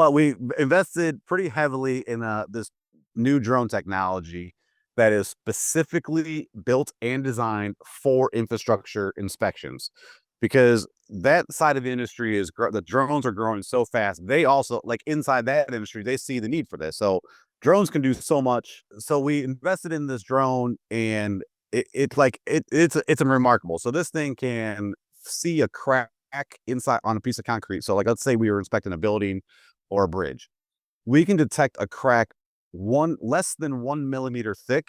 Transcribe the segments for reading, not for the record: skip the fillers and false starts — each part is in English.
But we invested pretty heavily in this new drone technology that is specifically built and designed for infrastructure inspections, because that side of the industry is the drones are growing so fast. They also, like, inside that industry, they see the need for this. So drones can do so much. So we invested in this drone, and it's a remarkable. So this thing can see a crack inside on a piece of concrete. So, like, let's say we were inspecting a building or a bridge, we can detect a crack one less than 1 millimeter thick.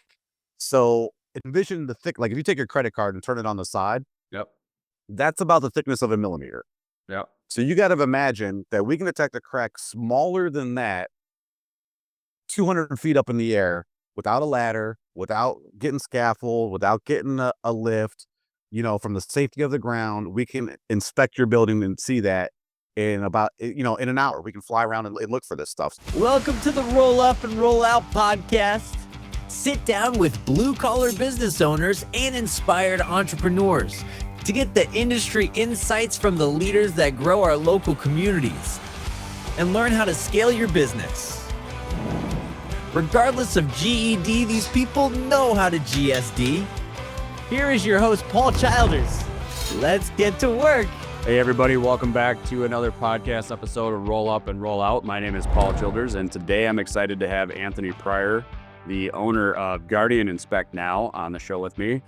So envision the thick, like if you take your credit card and turn it on the side, Yep. that's about the thickness of a millimeter. Yep. So you got to imagine that we can detect a crack smaller than that, 200 feet up in the air, without a ladder, without getting scaffold, without getting a lift, from the safety of the ground. We can inspect your building and see that in about, in an hour. We can fly around and look for this stuff. Welcome to the Roll Up and Roll Out podcast. Sit down with blue-collar business owners and inspired entrepreneurs to get the industry insights from the leaders that grow our local communities and learn how to scale your business. Regardless of GED, these people know how to GSD. Here is your host, Paul Childers. Let's get to work. Hey, everybody. Welcome back to another podcast episode of Roll Up and Roll Out. My name is Paul Childers, and today I'm excited to have Anthony Pryor, the owner of Guardian Inspect Now, on the show with me.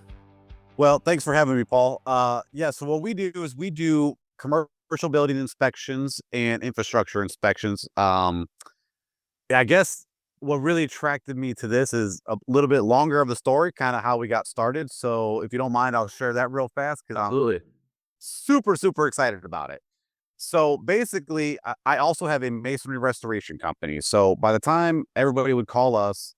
Well, thanks for having me, Paul. So what we do is we do commercial building inspections and infrastructure inspections. I guess what really attracted me to this is a little bit longer of the story, kind of how we got started. So if you don't mind, I'll share that real fast because I'm super, super excited about it. So basically, I also have a masonry restoration company. So by the time everybody would call us,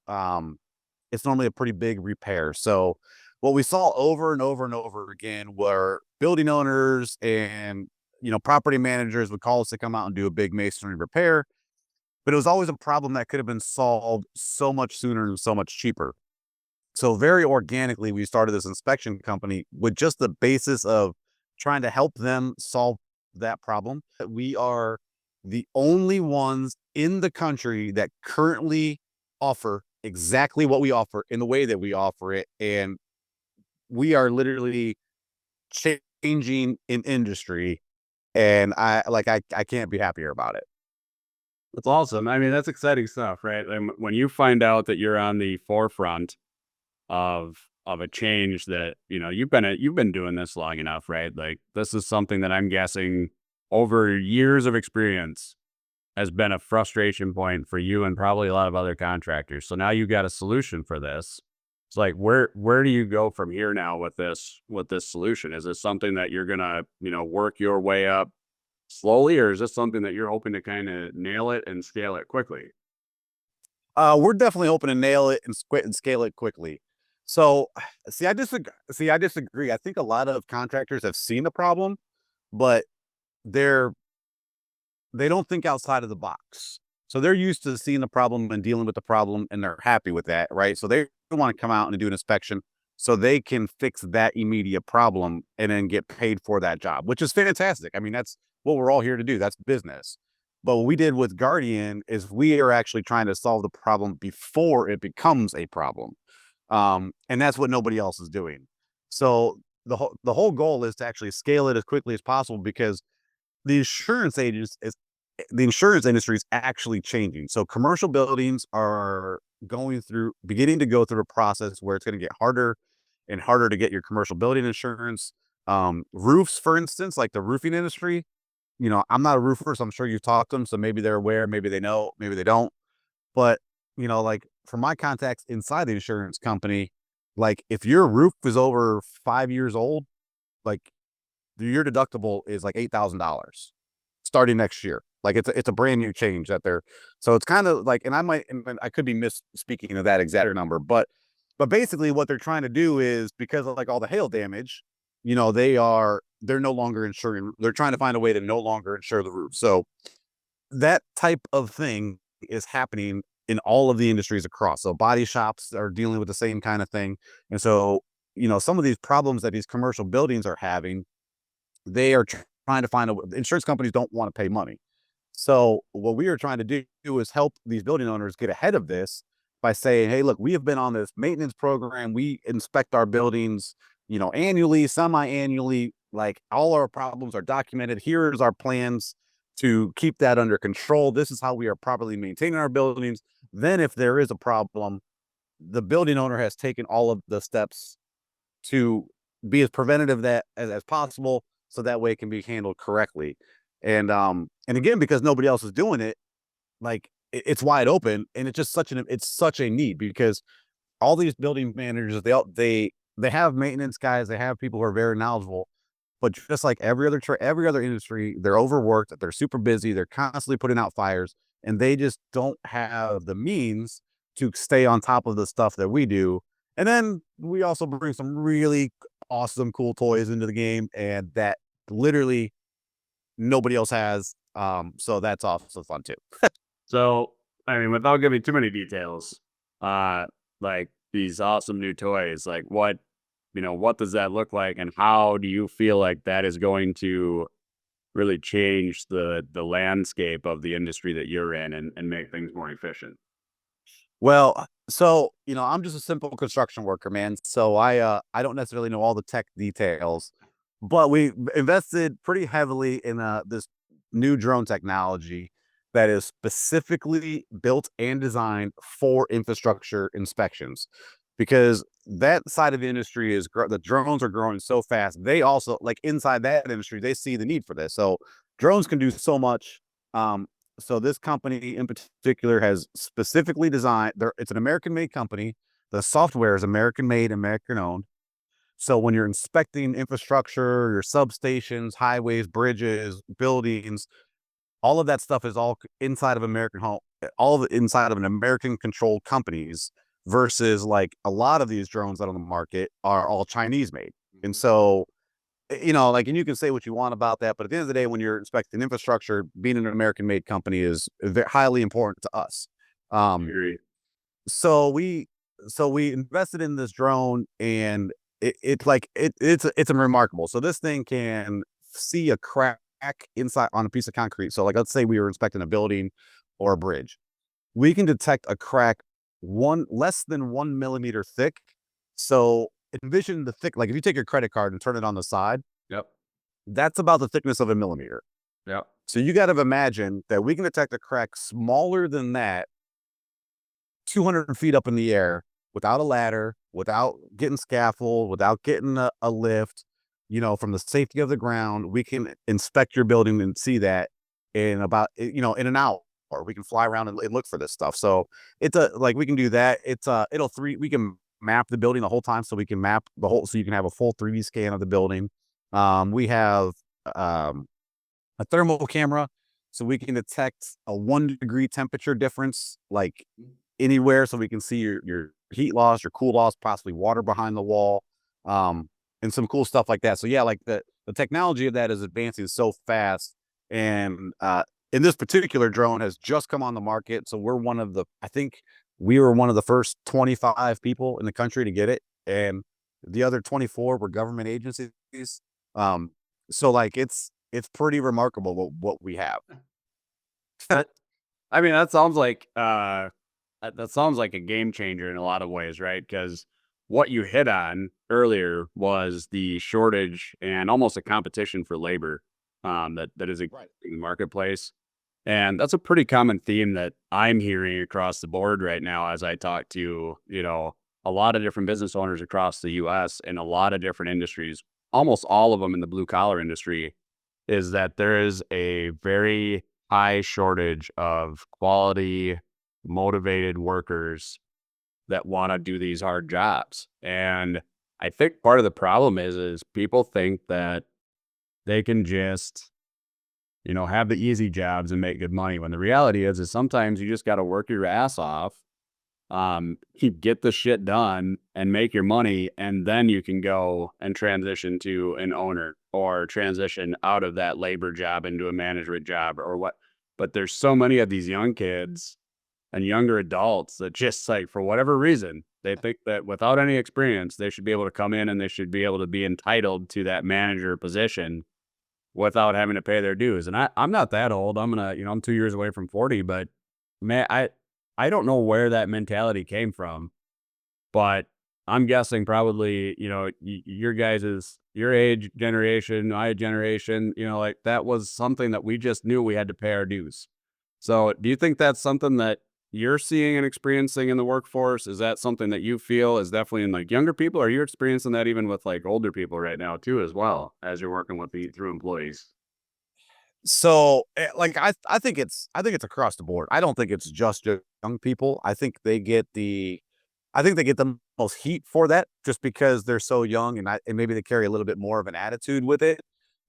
it's normally a pretty big repair. So what we saw over and over and over again were building owners and, property managers would call us to come out and do a big masonry repair. But it was always a problem that could have been solved so much sooner and so much cheaper. So very organically, we started this inspection company with just the basis of trying to help them solve that problem. We are the only ones in the country that currently offer exactly what we offer in the way that we offer it. And we are literally changing an industry. And I can't be happier about it. That's awesome. I mean, that's exciting stuff, right? And when you find out that you're on the forefront of a change that, you've been doing this long enough, right? Like, this is something that I'm guessing over years of experience has been a frustration point for you and probably a lot of other contractors. So now you got a solution for this. It's like, where do you go from here now with this solution? Is this something that you're gonna, work your way up slowly, or is this something that you're hoping to kind of nail it and scale it quickly? We're definitely hoping to nail it and scale it quickly. So, see, I disagree. I disagree. I think a lot of contractors have seen the problem, but they're they don't think outside of the box. So they're used to seeing the problem and dealing with the problem, and they're happy with that, right? So they want to come out and do an inspection so they can fix that immediate problem and then get paid for that job, which is fantastic. I mean, that's what we're all here to do. That's business. But what we did with Guardian is we are actually trying to solve the problem before it becomes a problem. And that's what nobody else is doing. So the whole goal is to actually scale it as quickly as possible, because the insurance agents is the insurance industry is actually changing. So commercial buildings are beginning to go through a process where it's going to get harder and harder to get your commercial building insurance. Roofs, for instance, like the roofing industry, I'm not a roofer, so I'm sure you've talked to them. So maybe they're aware, maybe they know, maybe they don't. But, like, from my contacts inside the insurance company, like, if your roof is over 5 years old, like, your deductible is like $8,000 starting next year. Like, it's a brand new change that they're, so it's kind of like, and I could be misspeaking of that exact number, but basically what they're trying to do is, because of like all the hail damage, they're no longer insuring. They're trying to find a way to no longer insure the roof. So that type of thing is happening in all of the industries across. So body shops are dealing with the same kind of thing. And so, some of these problems that these commercial buildings are having, they are trying to find insurance companies don't want to pay money. So what we are trying to do is help these building owners get ahead of this by saying, hey, look, we have been on this maintenance program. We inspect our buildings, annually, semi-annually. Like all our problems are documented. Here's our plans to keep that under control. This is how we are properly maintaining our buildings. Then if there is a problem, the building owner has taken all of the steps to be as preventative that as possible, so that way it can be handled correctly. And again, because nobody else is doing it, like it's wide open, and it's such a need, because all these building managers, they have maintenance guys, they have people who are very knowledgeable, but just like every other industry, they're overworked, they're super busy, they're constantly putting out fires, and they just don't have the means to stay on top of the stuff that we do. And then we also bring some really awesome, cool toys into the game, and that literally nobody else has. So that's also fun too. So, I mean, without giving too many details, like these awesome new toys, like what does that look like, and how do you feel like that is going to really change the landscape of the industry that you're in, and make things more efficient? Well, so, I'm just a simple construction worker, man. So I don't necessarily know all the tech details, but we invested pretty heavily in this new drone technology that is specifically built and designed for infrastructure inspections. Because that side of the industry the drones are growing so fast. They also, like, inside that industry, they see the need for this. So drones can do so much. Um, so this company in particular has specifically designed it's an American-made company. The software is American-made, American-owned. So when you're inspecting infrastructure, your substations, highways, bridges, buildings, all of that stuff is all inside of American home, all of it inside of an American controlled companies, versus like a lot of these drones out on the market are all Chinese made. And so, like, and you can say what you want about that, but at the end of the day, when you're inspecting infrastructure, being an American made company is highly important to us. Um, Agree. so we we invested in this drone, and it's a remarkable. So this thing can see a crack inside on a piece of concrete. So like, let's say we were inspecting a building or a bridge. We can detect a crack one less than 1 millimeter thick. So envision the thick, like if you take your credit card and turn it on the side, Yep. that's about the thickness of a millimeter. Yep. So you got to imagine that we can detect a crack smaller than that 200 feet up in the air without a ladder, without getting scaffold, without getting a lift, from the safety of the ground. We can inspect your building and see that in about, in an hour. Or we can fly around and look for this stuff. So we can do that. We can map the building the whole time. So we can map the whole, so you can have a full 3D scan of the building. We have a thermal camera, so we can detect a 1 degree temperature difference, like anywhere, so we can see your heat loss, your cool loss, possibly water behind the wall, and some cool stuff like that. So yeah, like the technology of that is advancing so fast, and this particular drone has just come on the market. So I think we were one of the first 25 people in the country to get it, and the other 24 were government agencies. Um, so like it's pretty remarkable what we have. I mean, that sounds like a game changer in a lot of ways, right? Because what you hit on earlier was the shortage and almost a competition for labor, that is Right. existing in the marketplace. And that's a pretty common theme that I'm hearing across the board right now as I talk to, a lot of different business owners across the US in a lot of different industries, almost all of them in the blue collar industry, is that there is a very high shortage of quality, motivated workers that want to do these hard jobs. And I think part of the problem is people think that they can just, have the easy jobs and make good money, when the reality is sometimes you just got to work your ass off, get the shit done and make your money, and then you can go and transition to an owner, or transition out of that labor job into a management job or what. But there's so many of these young kids and younger adults that just, like, for whatever reason, they think that without any experience, they should be able to come in and they should be able to be entitled to that manager position, without having to pay their dues. And I'm not that old. I'm 2 years away from 40, but man, I don't know where that mentality came from, but I'm guessing probably, your guys's, your age generation, my generation, like that was something that we just knew we had to pay our dues. So do you think that's something that you're seeing and experiencing in the workforce? Is that something that you feel is definitely in like younger people? Or are you experiencing that even with like older people right now too, as well as you're working with the through employees? So, like, I think it's across the board. I don't think it's just young people. I think they get the most heat for that just because they're so young, and maybe they carry a little bit more of an attitude with it.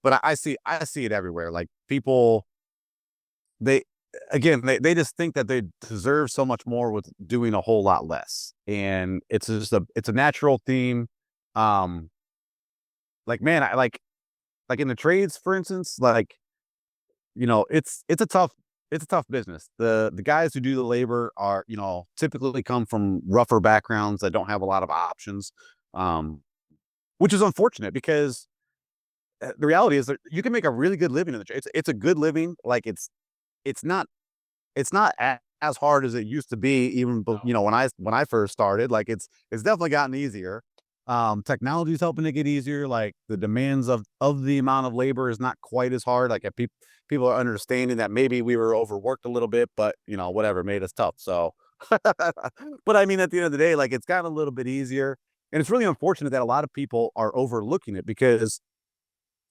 But I see it everywhere. Like, people, they they just think that they deserve so much more with doing a whole lot less. And it's a natural theme. Um, like, man, I like in the trades, for instance, like, it's a tough business. The guys who do the labor are, typically come from rougher backgrounds that don't have a lot of options, um, which is unfortunate because the reality is that you can make a really good living in the trade. It's a good living. Like, it's not as hard as it used to be, even No. when I first started. Like, it's definitely gotten easier. Technology is helping to get easier. Like, the demands of the amount of labor is not quite as hard. Like, people are understanding that maybe we were overworked a little bit, but whatever made us tough. So, but I mean, at the end of the day, like, it's gotten a little bit easier, and it's really unfortunate that a lot of people are overlooking it because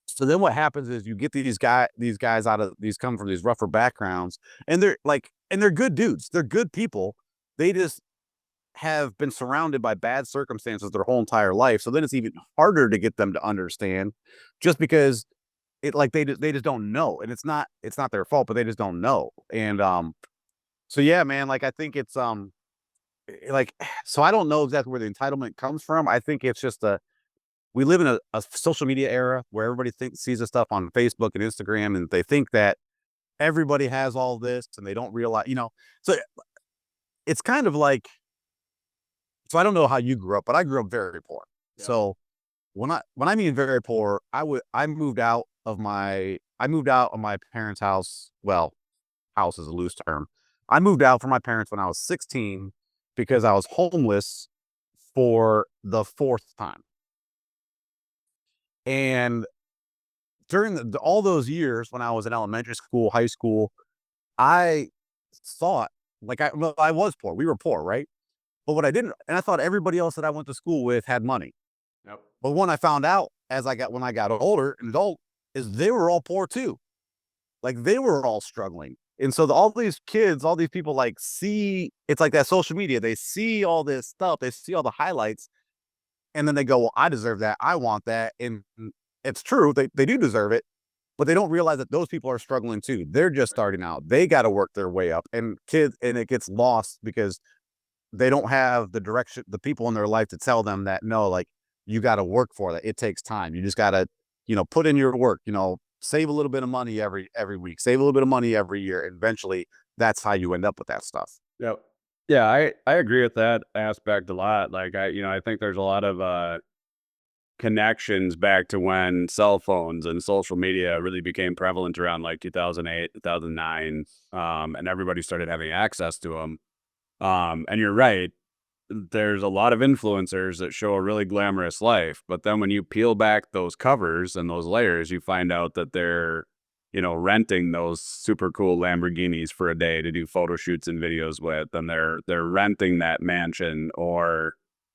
so then what happens is you get these guys out of these come from these rougher backgrounds, and they're good dudes. They're good people. They just have been surrounded by bad circumstances their whole entire life. So then it's even harder to get them to understand just because they just don't know. And it's not their fault, but they just don't know. And so yeah, man, like, I think it's like, so I don't know exactly where the entitlement comes from. I think it's just we live in a social media era where everybody sees this stuff on Facebook and Instagram, and they think that everybody has all this, and they don't realize, so it's kind of like, so I don't know how you grew up, but I grew up very poor. Yep. So when I mean very poor, I moved out of my parents' house. Well, house is a loose term. I moved out from my parents when I was 16 because I was homeless for the fourth time. And during all those years when I was in elementary school, high school, I thought, like, well, I was poor. We were poor, right? But what I didn't, and I thought everybody else that I went to school with had money. Yep. But when I found out when I got older, an adult, is they were all poor too. Like, they were all struggling. And so all these kids, all these people, like, see, it's like that social media. They see all this stuff, they see all the highlights, and then they go, well, I deserve that. I want that. And it's true, they do deserve it, but they don't realize that those people are struggling too. They're just starting out. They got to work their way up. And it gets lost because they don't have the people in their life to tell them that, no, like, you got to work for that. It takes time. You just got to, put in your work, save a little bit of money every week, save a little bit of money every year. And eventually that's how you end up with that stuff. Yep. Yeah, I agree with that aspect a lot. Like I think there's a lot of connections back to when cell phones and social media really became prevalent around like 2008, 2009, and everybody started having access to them. And you're right, there's a lot of influencers that show a really glamorous life, but then when you peel back those covers and those layers, you find out that they're, renting those super cool Lamborghinis for a day to do photo shoots and videos with, and they're renting that mansion. Or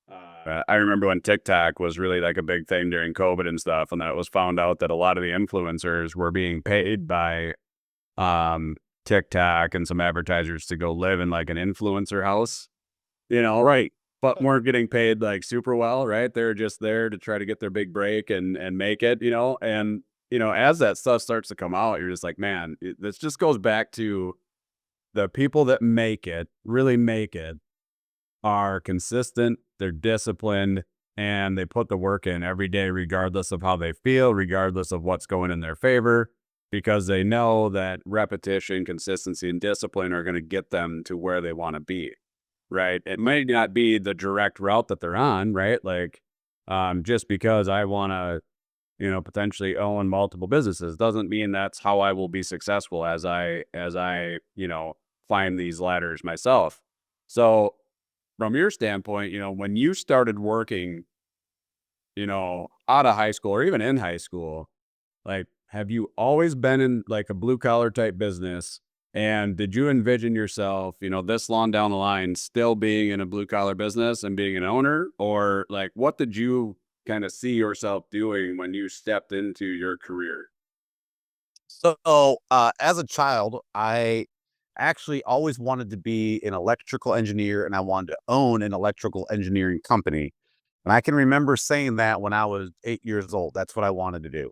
I remember when TikTok was really like a big thing during COVID and stuff, and then it was found out that a lot of the influencers were being paid by TikTok and some advertisers to go live in like an influencer house, Right. but weren't getting paid like super well, right? They're just there to try to get their big break and make it, and as that stuff starts to come out, you're just like, man, this just goes back to the people that make it, really make it, are consistent, they're disciplined, and they put the work in every day, regardless of how they feel, regardless of what's going in their favor, because they know that repetition, consistency, and discipline are going to get them to where they want to be. Right. It may not be the direct route that they're on, right? Like, just because I want to, potentially own multiple businesses. Doesn't mean that's how I will be successful as I climb these ladders myself. So from your standpoint, when you started working, out of high school or even in high school, like, have you always been in like a blue collar type business? And did you envision yourself, this long down the line, still being in a blue collar business and being an owner? Or like, what did you kind of see yourself doing when you stepped into your career? So, as a child, I actually always wanted to be an electrical engineer and I wanted to own an electrical engineering company. And I can remember saying that when I was 8 years old. That's what I wanted to do.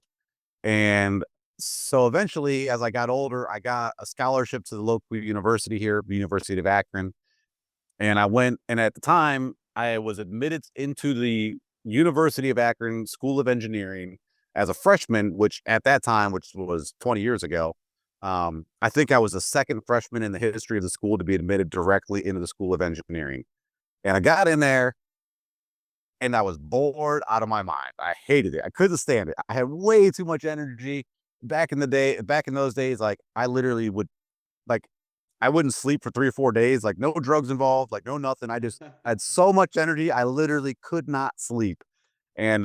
And so eventually, as I got older, I got a scholarship to the local university here, the University of Akron. And I went, and at the time, I was admitted into the University of Akron School of Engineering as a freshman, which at that time, which was 20 years ago, I think I was the second freshman in the history of the school to be admitted directly into the School of Engineering. And I got in there and I was bored out of my mind. I hated it. I couldn't stand it. I had way too much energy back in the day. Back in those days, like I literally would like I wouldn't sleep for 3 or 4 days, like no drugs involved, like no nothing. I just had so much energy. I literally could not sleep. And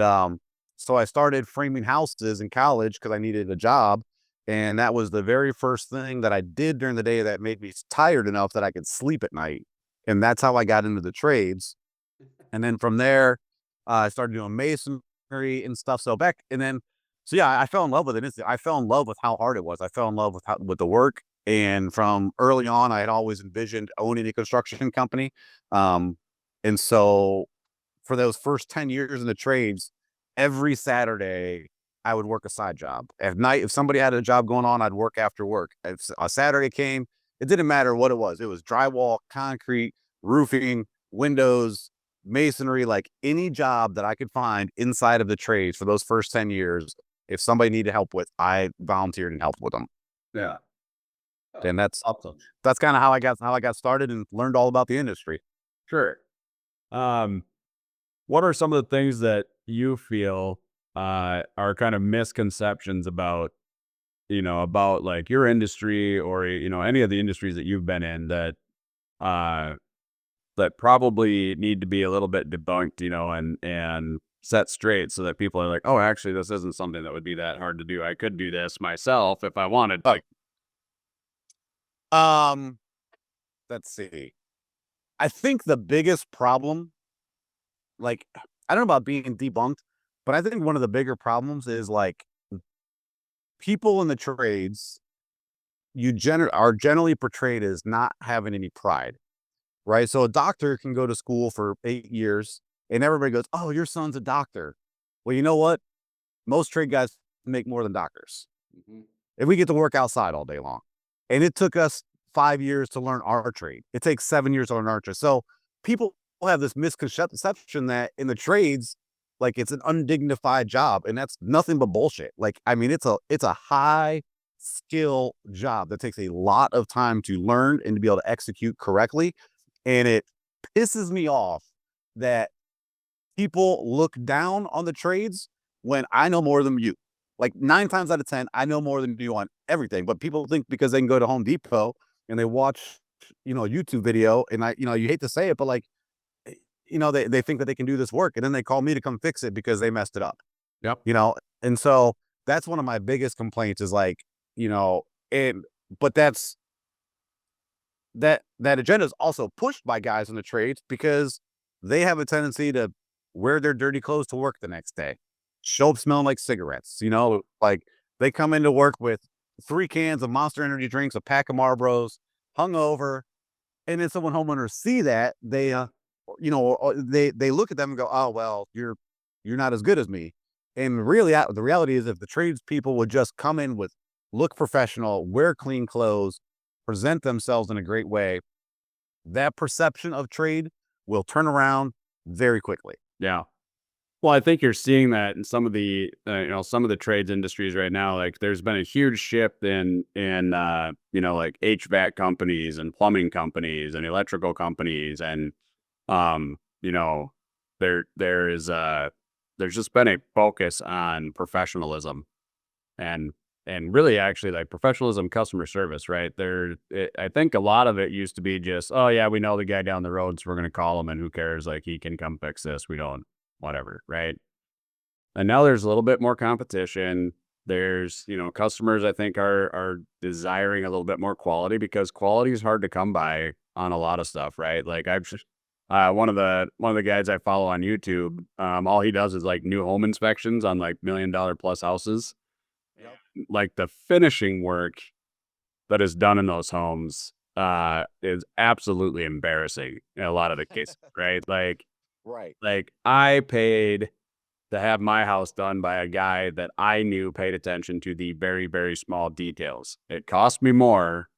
so I started framing houses in college because I needed a job. And that was the very first thing that I did during the day that made me tired enough that I could sleep at night. And that's how I got into the trades. And then from there, I started doing masonry and stuff. So yeah, I fell in love with it. I fell in love with how hard it was. I fell in love with the work. And from early on, I had always envisioned owning a construction company. Um, and so for those first 10 years in the trades, every Saturday I would work a side job. At night, if somebody had a job going on, I'd work after work. If a Saturday came, it didn't matter what it was. It was drywall, concrete, roofing, windows, masonry, like any job that I could find inside of the trades for those first 10 years. If somebody needed help with, I volunteered and helped with them. Yeah. And Awesome. that's kind of how I got started and learned all about the industry. Sure. Um, what are some of the things that you feel are kind of misconceptions about, about like your industry or, any of the industries that you've been in uh, that probably need to be a little bit debunked, and set straight so that people are like, oh, actually, this isn't something that would be that hard to do. I could do this myself if I wanted. Like, Um, let's see. I think the biggest problem, like, I don't know about being debunked, but I think one of the bigger problems is like people in the trades, are generally portrayed as not having any pride, right? So a doctor can go to school for 8 years and everybody goes, oh, your son's a doctor. Well, you know what? Most trade guys make more than doctors. Mhm. And we get to work outside all day long. And it took us 5 years to learn our trade. It takes 7 years to learn our trade. So people have this misconception that in the trades, like it's an undignified job, and that's nothing but bullshit. Like, I mean, it's a high skill job that takes a lot of time to learn and to be able to execute correctly. And it pisses me off that people look down on the trades when I know more than you. Like 9 times out of 10, I know more than you on everything. But people think because they can go to Home Depot and they watch, a YouTube video, and you hate to say it, but like, they think that they can do this work, and then they call me to come fix it because they messed it up. Yep. And so that's one of my biggest complaints is like, you know, and but that agenda is also pushed by guys in the trades because they have a tendency to wear their dirty clothes to work the next day, show up smelling like cigarettes. Like they come into work with 3 cans of Monster Energy drinks, a pack of Marlboros, hungover, and then someone homeowners see that they look at them and go, oh well, you're not as good as me. And really, the reality is, if the tradespeople would just come in with look professional, wear clean clothes, present themselves in a great way, that perception of trade will turn around very quickly. Yeah. Well, I think you're seeing that in some of the some of the trades industries right now. Like, there's been a huge shift in like HVAC companies and plumbing companies and electrical companies, and um, you know, there is there's just been a focus on professionalism and really actually like professionalism, customer service, right? I think a lot of it used to be just, oh yeah, we know the guy down the road, so we're going to call him and who cares? Like he can come fix this. We don't, whatever. Right. And now there's a little bit more competition. There's, customers I think are desiring a little bit more quality because quality is hard to come by on a lot of stuff, right? Like one of the guys I follow on YouTube, all he does is like new home inspections on like $1 million plus houses. Yep. Like the finishing work that is done in those homes is absolutely embarrassing in a lot of the cases, right? Right. Like I paid to have my house done by a guy that I knew paid attention to the very, very small details. It cost me more,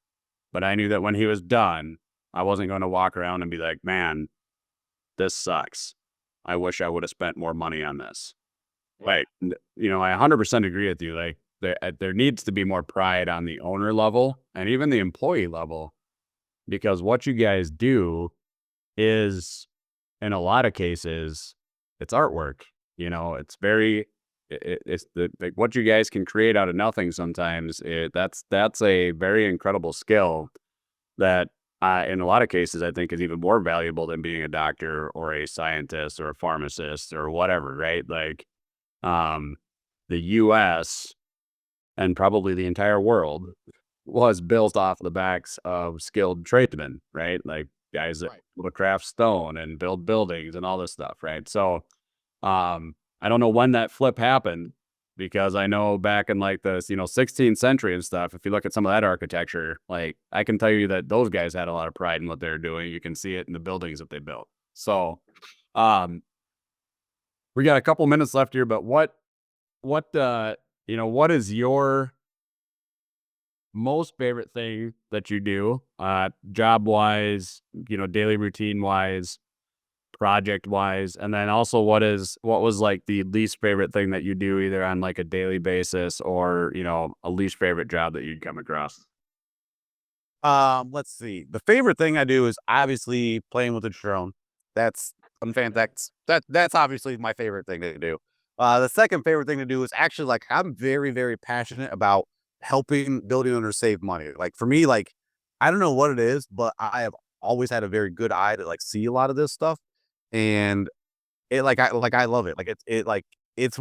but I knew that when he was done, I wasn't going to walk around and be like, man, this sucks. I wish I would have spent more money on this. Like, I 100% agree with you. Like, there needs to be more pride on the owner level and even the employee level, because what you guys do is, in a lot of cases, it's artwork. It's very, it's like what you guys can create out of nothing. Sometimes that's a very incredible skill that, in a lot of cases, I think is even more valuable than being a doctor or a scientist or a pharmacist or whatever. Right? Like, the U.S. and probably the entire world was built off the backs of skilled tradesmen, right? Like guys that Right. will craft stone and build buildings and all this stuff, right? So, I don't know when that flip happened because I know back in like the 16th century and stuff, if you look at some of that architecture, like I can tell you that those guys had a lot of pride in what they're doing. You can see it in the buildings that they built. So, um, we got a couple minutes left here, but what is your most favorite thing that you do, job wise, daily routine wise, project wise, and then also what was like the least favorite thing that you do either on like a daily basis or, a least favorite job that you'd come across? Let's see. The favorite thing I do is obviously playing with the drone. That's that's obviously my favorite thing to do. The second favorite thing to do is actually like I'm very, very passionate about helping building owners save money. Like for me, like I don't know what it is, but I have always had a very good eye to like see a lot of this stuff. And I love it. Like it's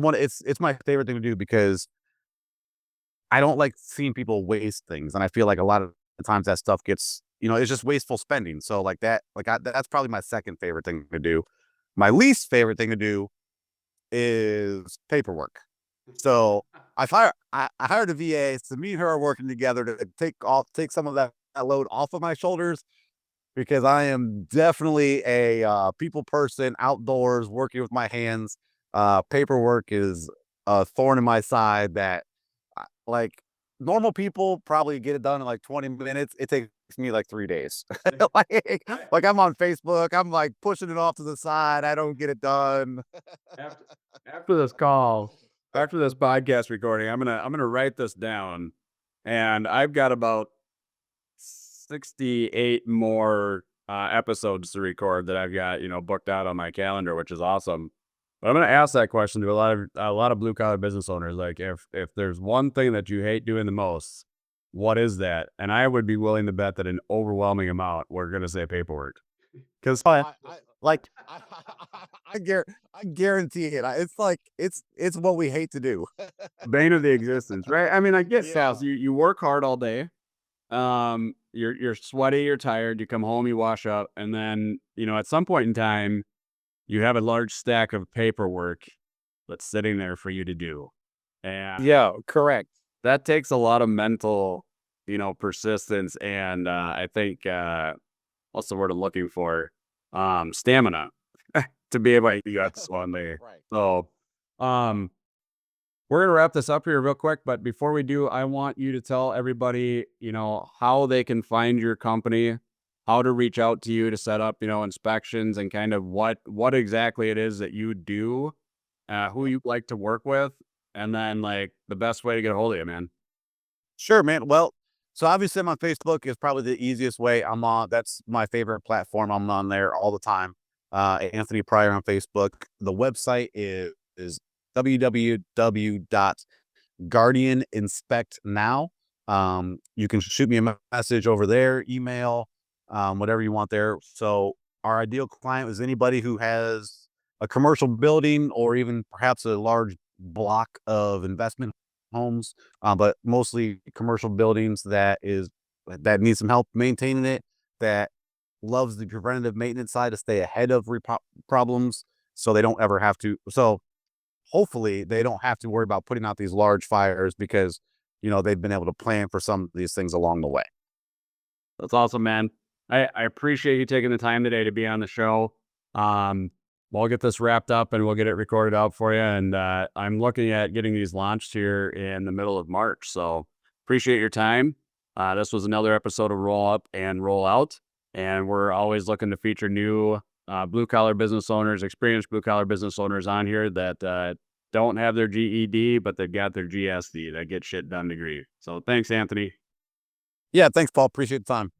my favorite thing to do because I don't like seeing people waste things, and I feel like a lot of the times that stuff gets, it's just wasteful spending. So like that, that's probably my second favorite thing to do. My least favorite thing to do is paperwork. So I hired a VA. So me and her are working together to take some of that load off of my shoulders because I am definitely a people person, outdoors, working with my hands. Paperwork is a thorn in my side that like normal people probably get it done in like 20 minutes. It takes me like 3 days. like I'm on Facebook, I'm like pushing it off to the side. I don't get it done. After, after this call, after this podcast recording, I'm gonna write this down, and I've got about 68 more episodes to record that I've got booked out on my calendar, which is awesome. But I'm gonna ask that question to a lot of blue collar business owners. Like, if there's one thing that you hate doing the most, what is that? And I would be willing to bet that an overwhelming amount we're gonna say paperwork, because Like I guarantee it. It's like it's what we hate to do. bane of the existence, right? I mean, I get Yeah. sales. You work hard all day. You're sweaty, you're tired. You come home, you wash up, and then at some point in time, you have a large stack of paperwork that's sitting there for you to do, and Yeah, correct. that takes a lot of mental, persistence, and I think what's the word I'm looking for? Stamina to be able to do that one day. Right. So, um, we're gonna wrap this up here real quick, but before we do, I want you to tell everybody, how they can find your company, how to reach out to you to set up, inspections, and kind of what exactly it is that you do, who you like to work with, and then like the best way to get a hold of you, man. Sure, man. Well, so obviously I'm on Facebook is probably the easiest way. That's my favorite platform. I'm on there all the time. Anthony Pryor on Facebook. The website is is www.guardianinspectnow. You can shoot me a message over there, email, whatever you want there. So our ideal client is anybody who has a commercial building or even perhaps a large block of investment homes, but mostly commercial buildings that needs some help maintaining it, that loves the preventative maintenance side to stay ahead of problems, so they don't ever have to. So hopefully they don't have to worry about putting out these large fires because they've been able to plan for some of these things along the way. That's awesome, man. I appreciate you taking the time today to be on the show. We'll get this wrapped up and we'll get it recorded out for you. And I'm looking at getting these launched here in the middle of March. So appreciate your time. This was another episode of Roll Up and Roll Out. And we're always looking to feature new blue collar business owners, experienced blue collar business owners on here that don't have their GED, but they've got their GSD, that get shit done degree. So thanks, Anthony. Yeah, thanks, Paul. Appreciate the time.